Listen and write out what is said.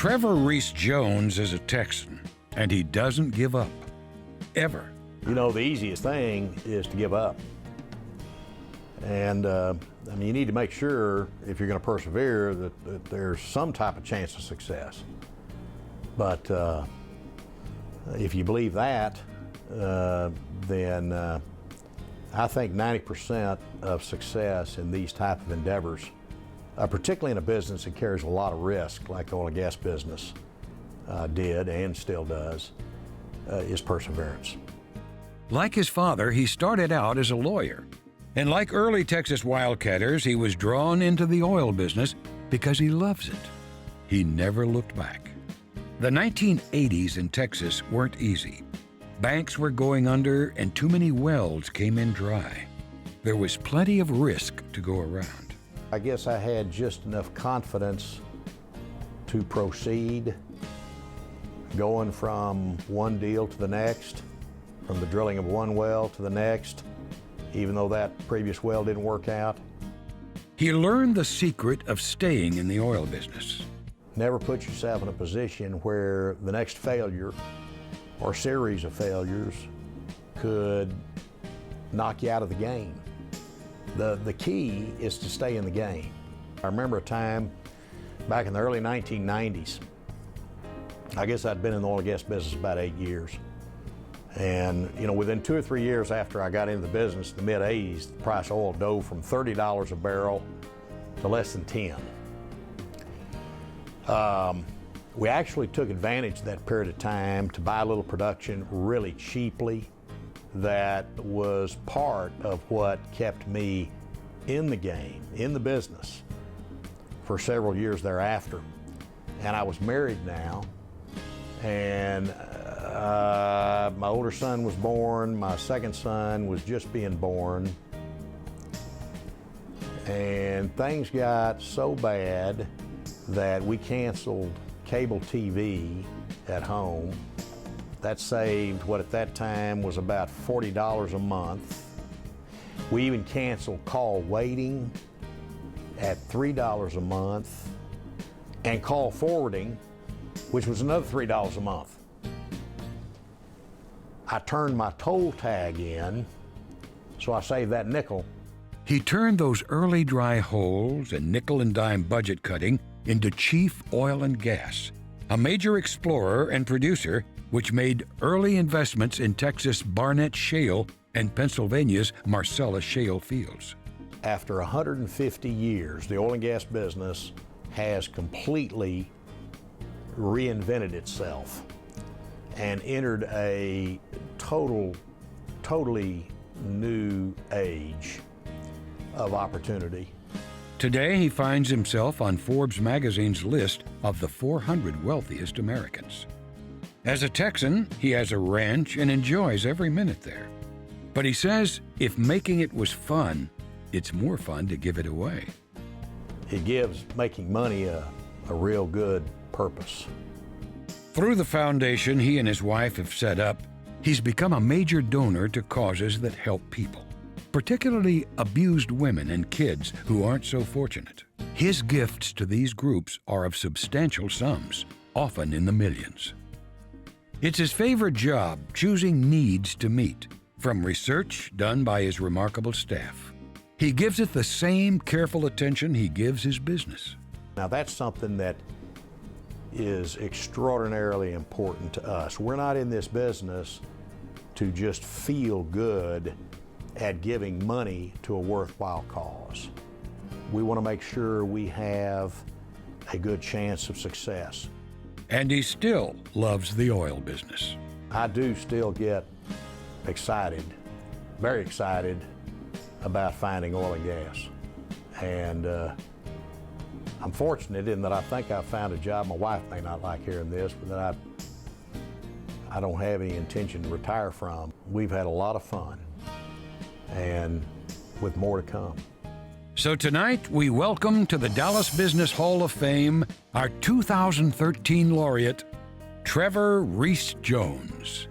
Trevor Rees-Jones is a Texan, and he doesn't give up, ever. You know, the easiest thing is to give up. And you need to make sure, if you're going to persevere, that there's some type of chance of success. But if you believe that, then I think 90% of success in these type of endeavors, particularly in a business that carries a lot of risk, like the oil and gas business did and still does, is perseverance. Like his father, he started out as a lawyer. And like early Texas wildcatters, he was drawn into the oil business because he loves it. He never looked back. The 1980s in Texas weren't easy. Banks were going under and too many wells came in dry. There was plenty of risk to go around. I guess I had just enough confidence to proceed, going from one deal to the next, from the drilling of one well to the next, even though that previous well didn't work out. He learned the secret of staying in the oil business. Never put yourself in a position where the next failure or series of failures could knock you out of the game. The key is to stay in the game. I remember a time back in the early 1990s. I guess I'd been in the oil and gas business about 8 years. And within 2 or 3 years after I got into the business, the mid-80s, the price of oil dove from $30 a barrel to less than 10. We actually took advantage of that period of time to buy a little production really cheaply. That was part of what kept me in the game, in the business, for several years thereafter. And I was married now, and my older son was born, my second son was just being born, and things got so bad that we canceled cable TV at home. That saved what at that time was about $40 a month. We even canceled call waiting at $3 a month, and call forwarding, which was another $3 a month. I turned my toll tag in, so I saved that nickel. He turned those early dry holes and nickel and dime budget cutting into Chief Oil and Gas, a major explorer and producer which made early investments in Texas Barnett Shale and Pennsylvania's Marcellus Shale fields. After 150 years, the oil and gas business has completely reinvented itself and entered a totally new age of opportunity. Today, he finds himself on Forbes magazine's list of the 400 wealthiest Americans. As a Texan, he has a ranch and enjoys every minute there. But he says if making it was fun, it's more fun to give it away. It gives making money a real good purpose. Through the foundation he and his wife have set up, he's become a major donor to causes that help people, particularly abused women and kids who aren't so fortunate. His gifts to these groups are of substantial sums, often in the millions. It's his favorite job, choosing needs to meet, from research done by his remarkable staff. He gives it the same careful attention he gives his business. Now that's something that is extraordinarily important to us. We're not in this business to just feel good at giving money to a worthwhile cause. We want to make sure we have a good chance of success. And he still loves the oil business. I do still get excited, very excited about finding oil and gas. And I'm fortunate in that I think I found a job. My wife may not like hearing this, but that I don't have any intention to retire from. We've had a lot of fun, and with more to come. So tonight, we welcome to the Dallas Business Hall of Fame our 2013 laureate, Trevor Rees-Jones.